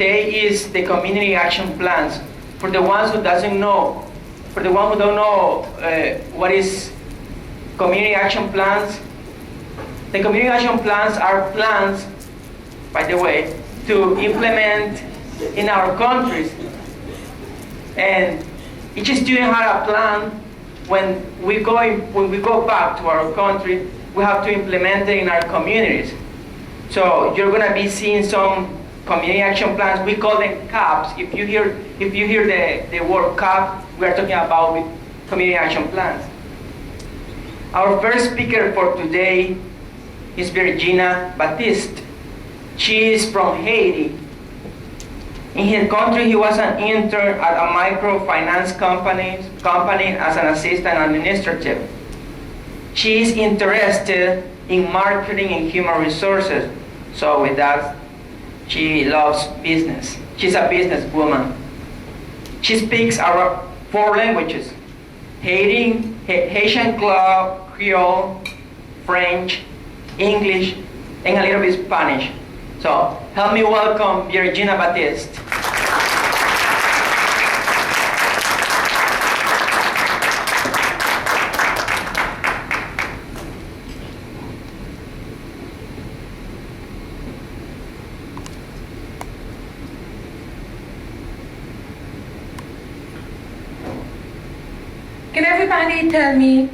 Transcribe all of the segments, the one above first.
Today is the community action plans. For the ones who doesn't know, for the one who don't know what is community action plans, the community action plans are plans, by the way, to implement in our countries. And each student has a plan. When we go back to our country, we have to implement it in our communities. So you're going to be seeing some community action plans. We call them CAPs. If you hear the word CAP, we are talking about community action plans. Our first speaker for today is Viergina Baptiste. She is from Haiti. In his country, he was an intern at a microfinance company as an assistant administrative. She is interested in marketing and human resources. So with that, she loves business. She's a businesswoman. She speaks 4 languages: Haitian Creole, French, English, and a little bit Spanish. So help me welcome Viergina Baptiste. Can everybody tell me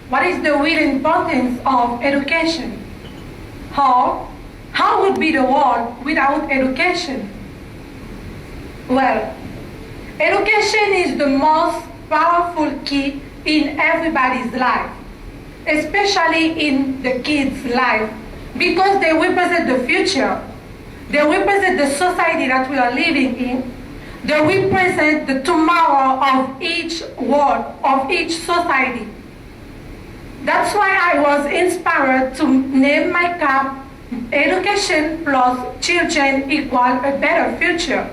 what is the real importance of education? How would be the world without education? Well, education is the most powerful key in everybody's life, especially in the kids' life, because they represent the future. They represent the society that we are living in. They represent the tomorrow of each world, of each society. That's why I was inspired to name my camp Education plus Children equal a better future.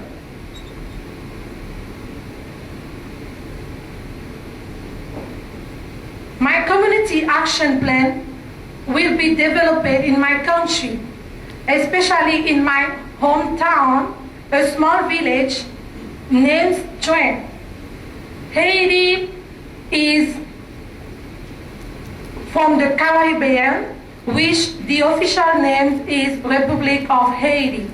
My community action plan will be developed in my country, especially in my hometown, a small village named Broome. Haiti is from the Caribbean, which the official name is Republic of Haiti.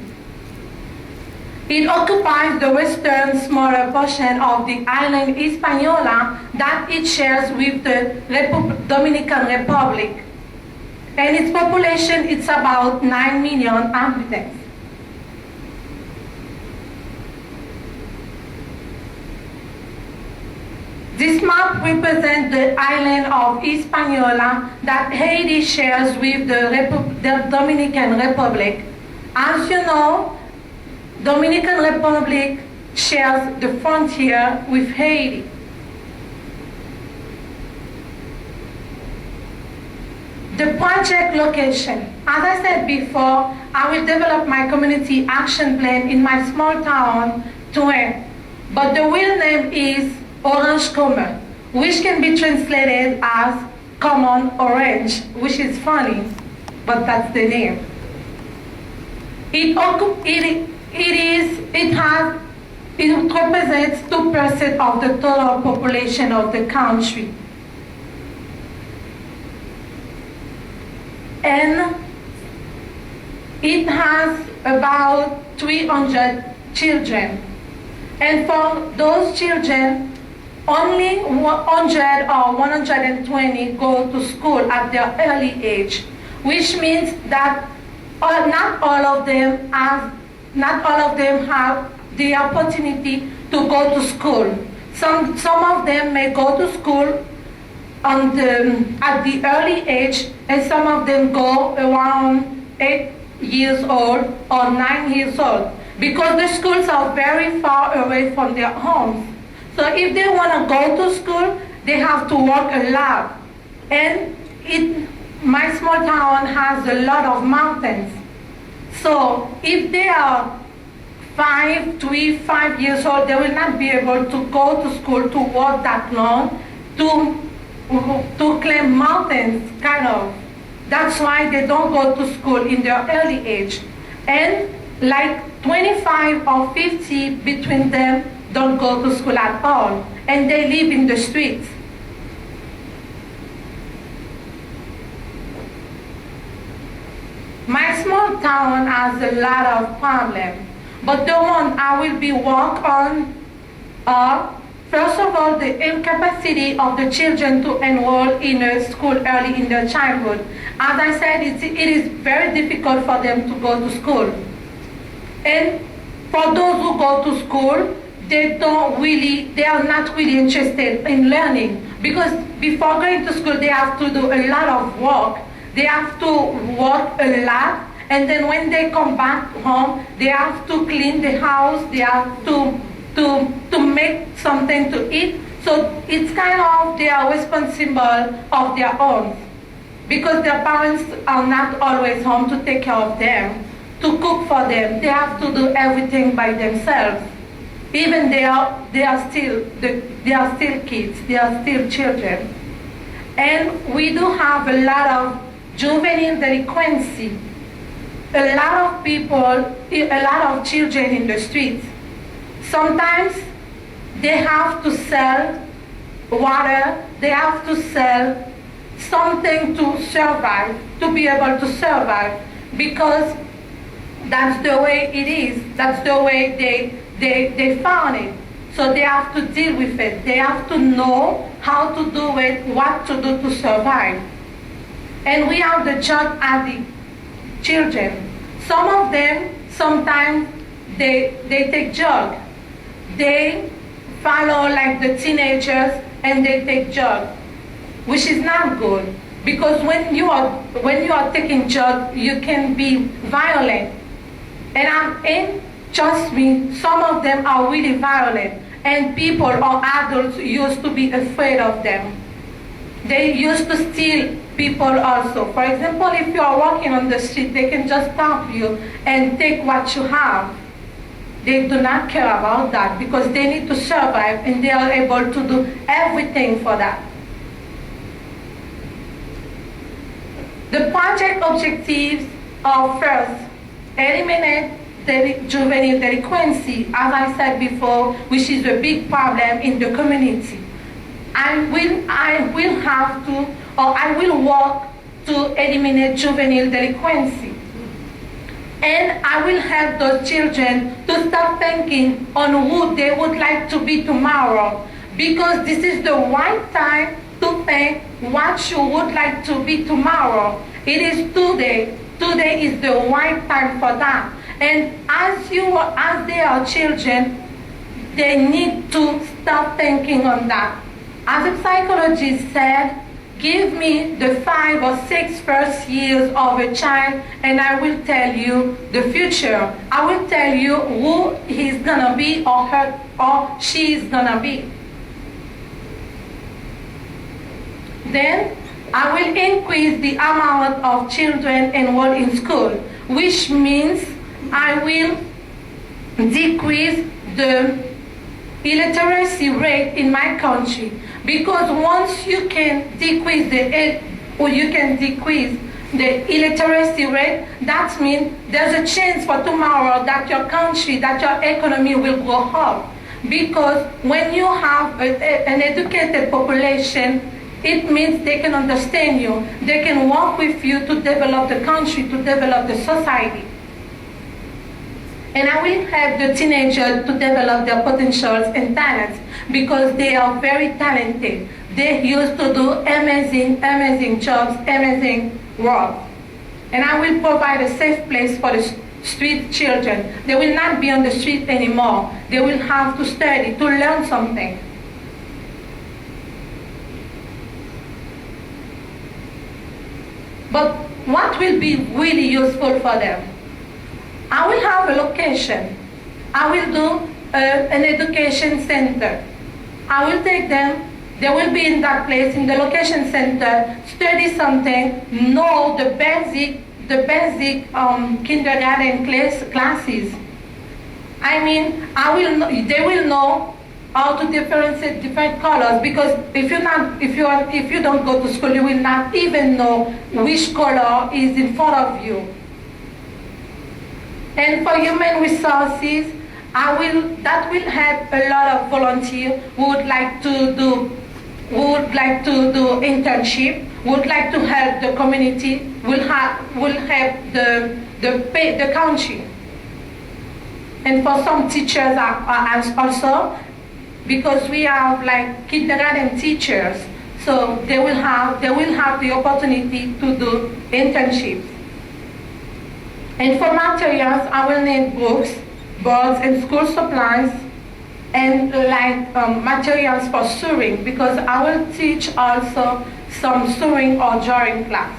It occupies the western smaller portion of the island Hispaniola that it shares with the Dominican Republic. And its population is about 9 million inhabitants. This map represents the island of Hispaniola that Haiti shares with the Dominican Republic. As you know, Dominican Republic shares the frontier with Haiti. The project location. As I said before, I will develop my community action plan in my small town, Broome. But the real name is Orange Commun, which can be translated as common orange, which is funny, but that's the name. It represents 2% of the total population of the country. And it has about 300 children. And for those children, only 100 or 120 go to school at their early age, which means that not all of them have the opportunity to go to school. Some of them may go to school at the early age, and some of them go around 8 years old or 9 years old. because the schools are very far away from their homes. So if they want to go to school, they have to walk a lot. And my small town has a lot of mountains. So if they are 5 years old, they will not be able to go to school to walk that long to climb mountains, kind of. That's why they don't go to school in their early age. And like 25 or 50 between them don't go to school at all, and they live in the streets. My small town has a lot of problems, but the one I will be work on are, first of all, the incapacity of the children to enroll in a school early in their childhood. As I said, it is very difficult for them to go to school. And for those who go to school, they are not really interested in learning, because before going to school, they have to do a lot of work. They have to work a lot, and then when they come back home, they have to clean the house, they have to make something to eat. So it's kind of they are responsible of their own, because their parents are not always home to take care of them, to cook for them. They have to do everything by themselves. Even they are still kids, they are still children. And we do have a lot of juvenile delinquency. A lot of people, a lot of children in the streets. Sometimes they have to sell water, they have to sell something to survive, to be able to survive, because that's the way it is, that's the way they found it. So they have to deal with it. They have to know how to do it, what to do to survive. And we have the drug addict children. Some of them, sometimes they take drugs. They follow like the teenagers and they take drugs, which is not good, because when you are taking drugs, you can be violent. And trust me, some of them are really violent, and people or adults used to be afraid of them. They used to steal people also. For example, if you are walking on the street, they can just stop you and take what you have. They do not care about that, because they need to survive, and they are able to do everything for that. The project objectives are, first, eliminate juvenile delinquency, as I said before, which is a big problem in the community. I will work to eliminate juvenile delinquency. And I will help those children to start thinking on who they would like to be tomorrow, because this is the right time to think what you would like to be tomorrow. It is today. Today is the right time for that. And as they are children, they need to start thinking on that. As a psychologist said, give me the 5 or 6 first years of a child, and I will tell you the future. I will tell you who he's gonna be, or her or she is gonna be. Then I will increase the amount of children enrolled in school, which means I will decrease the illiteracy rate in my country, because once you can decrease the illiteracy rate, that means there's a chance for tomorrow that your country, that your economy will go up. Because when you have an educated population, it means they can understand you, they can work with you to develop the country, to develop the society. And I will help the teenagers to develop their potentials and talents, because they are very talented. They used to do amazing jobs, amazing work. And I will provide a safe place for the street children. They will not be on the street anymore. They will have to study, to learn something. But what will be really useful for them? I will have a location. I will do an education center. I will take them, they will be in that place, in the location center, study something, know the basic kindergarten classes. I mean, they will know how to differentiate different colors, because if you don't go to school, you will not even know which color is in front of you. And for human resources, that will help a lot of volunteers who would like to do internship, would like to help the community, will help the country. And for some teachers also, because we have like kindergarten teachers, so they will have the opportunity to do internships. And for materials, I will need books, boards, and school supplies, and materials for sewing, because I will teach also some sewing or drawing class.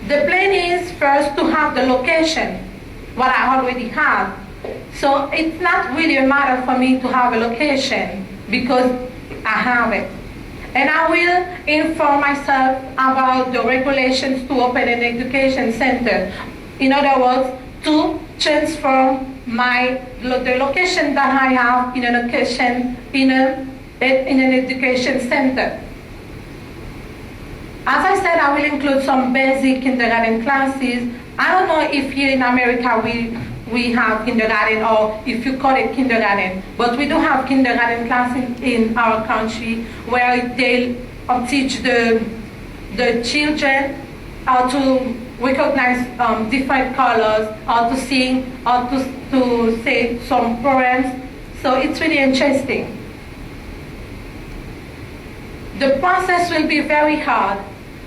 The plan is first to have the location, what I already have. So it's not really a matter for me to have a location, because I have it. And I will inform myself about the regulations to open an education center. In other words, to transform the location that I have in an education center. As I said, I will include some basic kindergarten classes. I don't know if here in America we have kindergarten, or if you call it kindergarten, but we do have kindergarten classes in our country where they teach the children how to recognize different colors, how to sing, how to say some poems. So it's really interesting. The process will be very hard.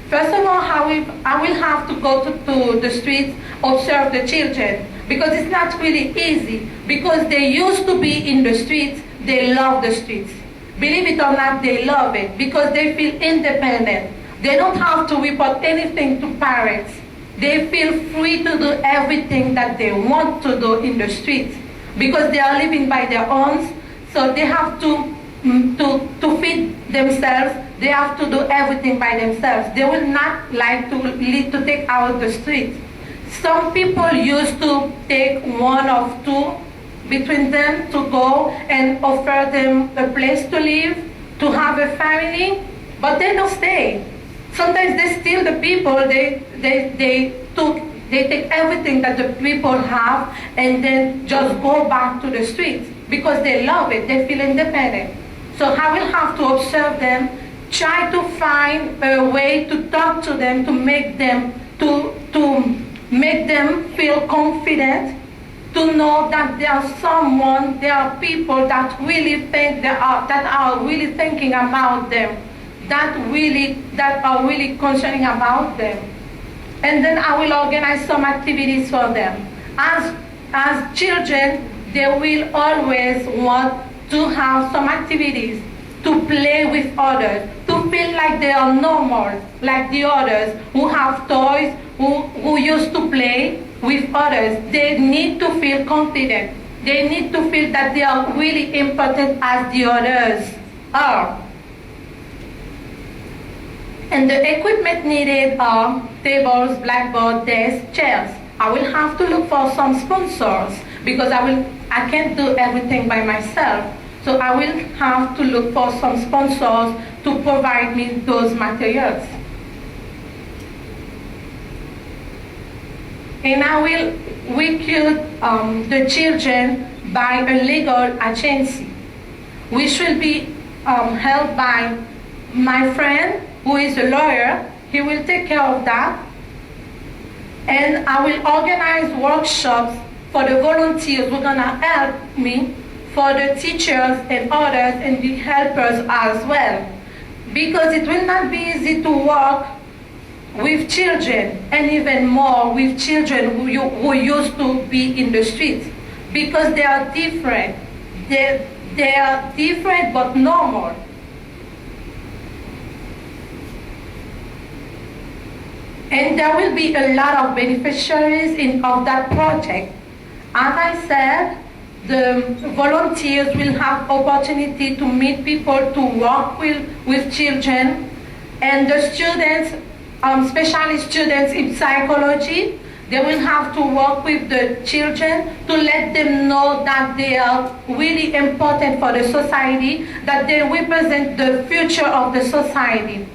First of all, I will have to go to the streets, observe the children, because it's not really easy, because they used to be in the streets, they love the streets. Believe it or not, they love it, because they feel independent. They don't have to report anything to parents. They feel free to do everything that they want to do in the streets, because they are living by their own, so they have to feed themselves. They have to do everything by themselves. They will not like to take out the streets. Some people used to take one or two between them to go and offer them a place to live, to have a family, but they don't stay. Sometimes they steal the people, they take everything that the people have and then just go back to the streets, because they love it, they feel independent. So I will have to observe them, try to find a way to talk to them, to make them feel confident, to know that there are people that really think that are really thinking about them, that are really concerning about them. And then I will organize some activities for them. As children, they will always want to have some activities, to play with others, to feel like they are normal, like the others who have toys, who used to play with others. They need to feel confident. They need to feel that they are really important as the others are. And the equipment needed are tables, blackboard, desks, chairs. I will have to look for some sponsors, because I can't do everything by myself. So I will have to look for some sponsors to provide me those materials. And I will recruit the children by a legal agency, which will be held by my friend, who is a lawyer. He will take care of that. And I will organize workshops for the volunteers who are gonna help me, for the teachers and others and the helpers as well. Because it will not be easy to work with children, and even more with children who used to be in the streets, because they are different. They are different but normal. And there will be a lot of beneficiaries of that project, As I said, the volunteers will have opportunity to meet people, to work with children, and the students, especially students in psychology, they will have to work with the children to let them know that they are really important for the society, that they represent the future of the society.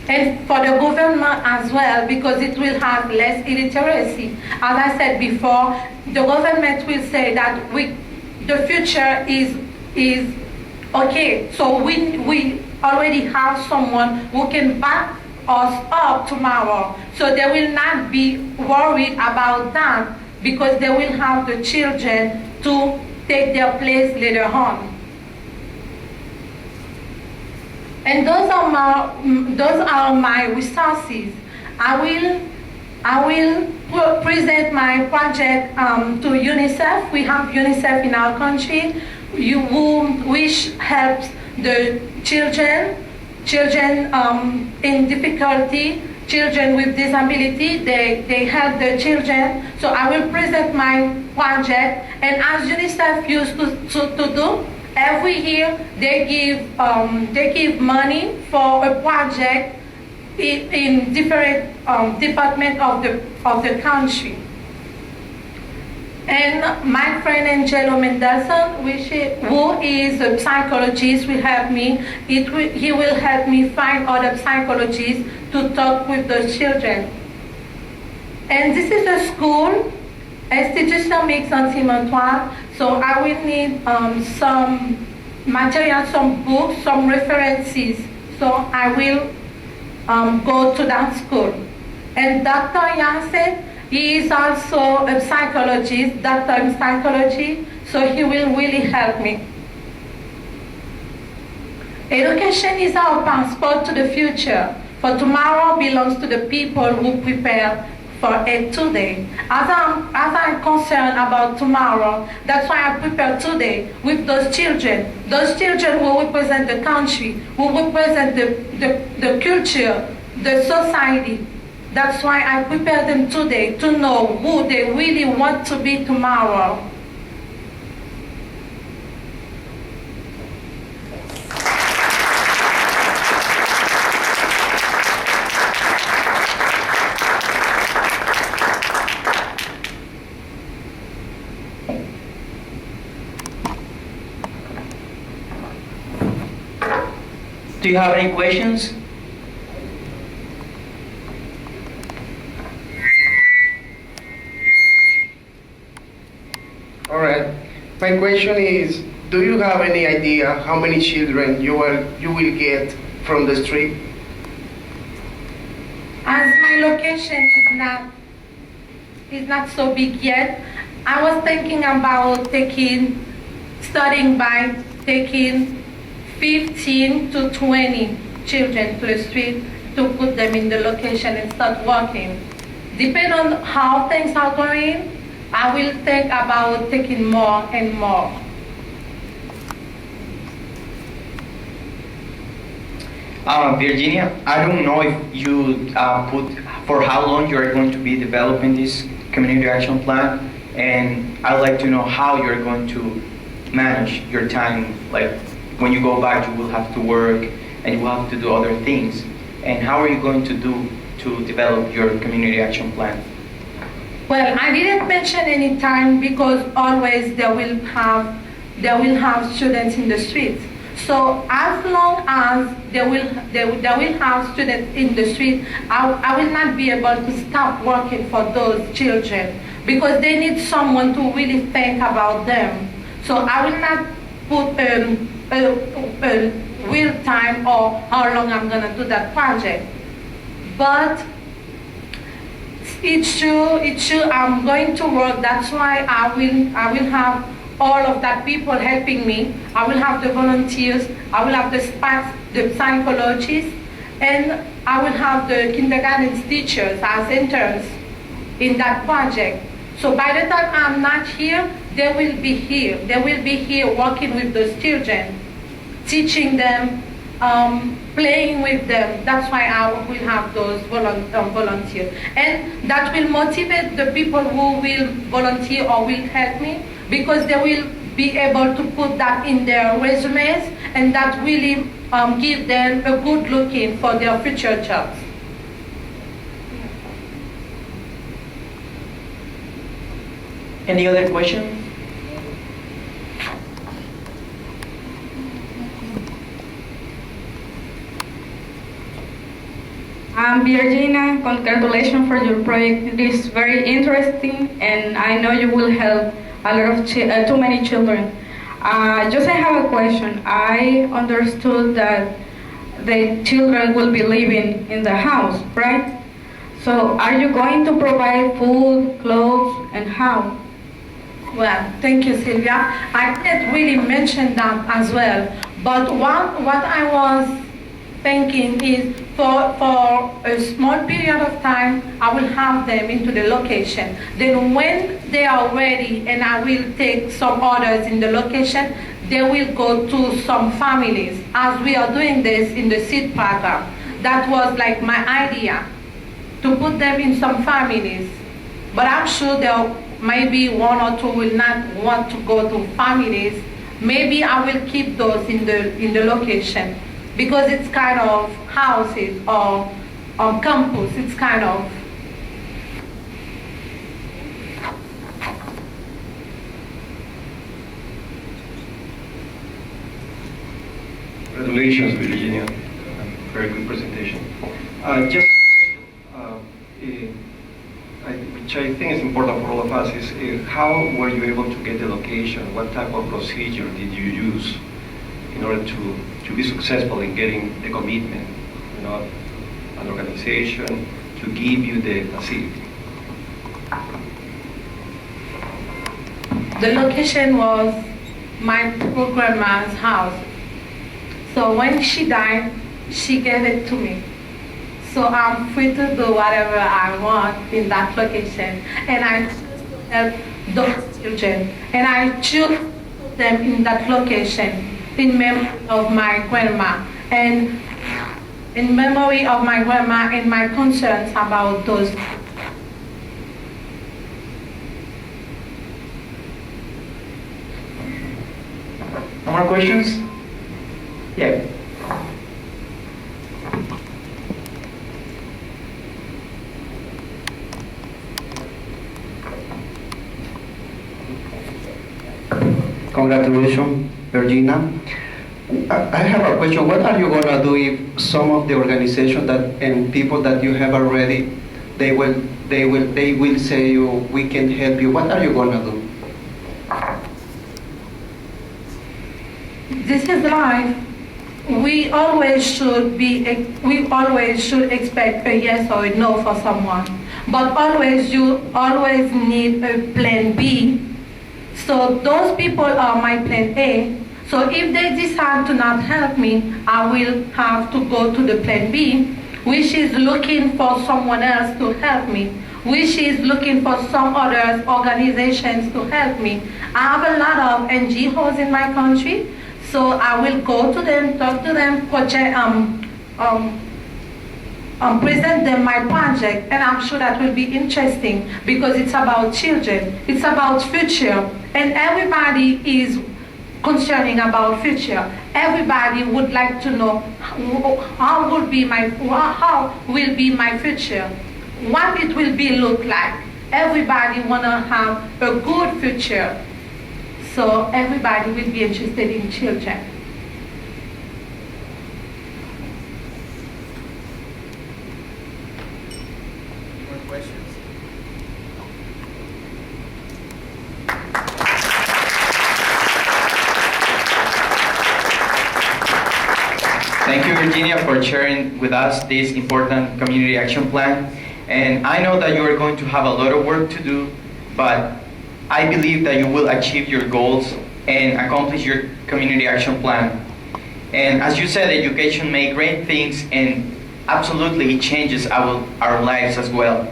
And for the government as well, because it will have less illiteracy. As I said before, the government will say that the future is okay. So we already have someone who can back us up tomorrow. So they will not be worried about that because they will have the children to take their place later on. And those are my resources. I will present my project to UNICEF. We have UNICEF in our country, which helps the children in difficulty, children with disability. They help the children. So I will present my project, and as UNICEF used to do, every year they give money for a project in different departments of the country. And my friend Angelo Mendelssohn, who is a psychologist, will help me. He will help me find other psychologists to talk with the children. And this is a school, Institution Mixte Anti-Mentoire, so I will need some material, some books, some references. So I will go to that school. And Dr. Yancet, he is also a psychologist, doctor in psychology, so he will really help me. Education is our passport to the future, for tomorrow belongs to the people who prepare for it today. As I'm concerned about tomorrow, that's why I prepare today with those children who represent the country, who represent the culture, the society. That's why I prepare them today to know who they really want to be tomorrow. Do you have any questions? All right. My question is, do you have any idea how many children you will get from the street? As my location is not so big yet, I was thinking about starting by taking 15 to 20 children to the street to put them in the location and start working. Depending on how things are going, I will think about taking more and more. Viergina, I don't know if you put for how long you are going to be developing this community action plan, and I'd like to know how you're going to manage your time. Like when you go back, you will have to work and you will have to do other things. And how are you going to do to develop your community action plan? Well, I didn't mention any time because always they will have students in the streets. So as long as they will have students in the street, I will not be able to stop working for those children because they need someone to really think about them. So I will not put a real time or how long I'm going to do that project. But it's true, I'm going to work. That's why I will have all of that people helping me. I will have the volunteers, I will have the psychologists, and I will have the kindergarten teachers as interns in that project. So by the time I'm not here, they will be here. They will be here working with those children, teaching them playing with them. That's why I will have those volunteers. And that will motivate the people who will volunteer or will help me, because they will be able to put that in their resumes, and that really give them a good looking for their future jobs. Any other question? Viergina, congratulations for your project. It is very interesting, and I know you will help a lot of too many children. I have a question. I understood that the children will be living in the house, right? So are you going to provide food, clothes, and how? Well, thank you, Sylvia. I didn't really mention that as well, but what I was thinking is for a small period of time, I will have them into the location. Then when they are ready and I will take some orders in the location, they will go to some families, as we are doing this in the seed program. That was like my idea, to put them in some families. But I'm sure there may be one or two will not want to go to families. Maybe I will keep those in the location, because it's kind of houses or campus. It's kind of. Congratulations, Viergina. Very good presentation. Just which I think is important for all of us, is how were you able to get the location? What type of procedure did you use in order to be successful in getting the commitment, an organization to give you the facility? The location was my grandma's house. So when she died, she gave it to me. So I'm free to do whatever I want in that location. And I choose to help those children. And I choose to put them in that location in memory of my grandma. And in memory of my grandma and my concerns about those. No more questions? Yeah. Congratulations, Viergina. I have a question. What are you gonna do if some of the organizations and people that you have already, they will say we can help you? What are you gonna do? This is life. We always should expect a yes or a no for someone. But you always need a plan B. So those people are my plan A. So if they decide to not help me, I will have to go to the plan B, which is looking for someone else to help me, which is looking for some other organizations to help me. I have a lot of NGOs in my country, so I will go to them, talk to them, present them my project, and I'm sure that will be interesting, because it's about children, it's about future, and everybody is concerning about future. Everybody would like to know how will be my future, what it will be look like. Everybody wanna have a good future, so everybody will be interested in children. Thank you, Viergina, for sharing with us this important community action plan. And I know that you are going to have a lot of work to do, but I believe that you will achieve your goals and accomplish your community action plan. And as you said, education makes great things, and absolutely it changes our lives as well.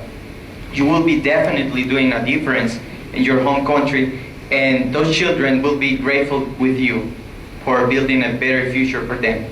You will be definitely doing a difference in your home country, and those children will be grateful with you for building a better future for them.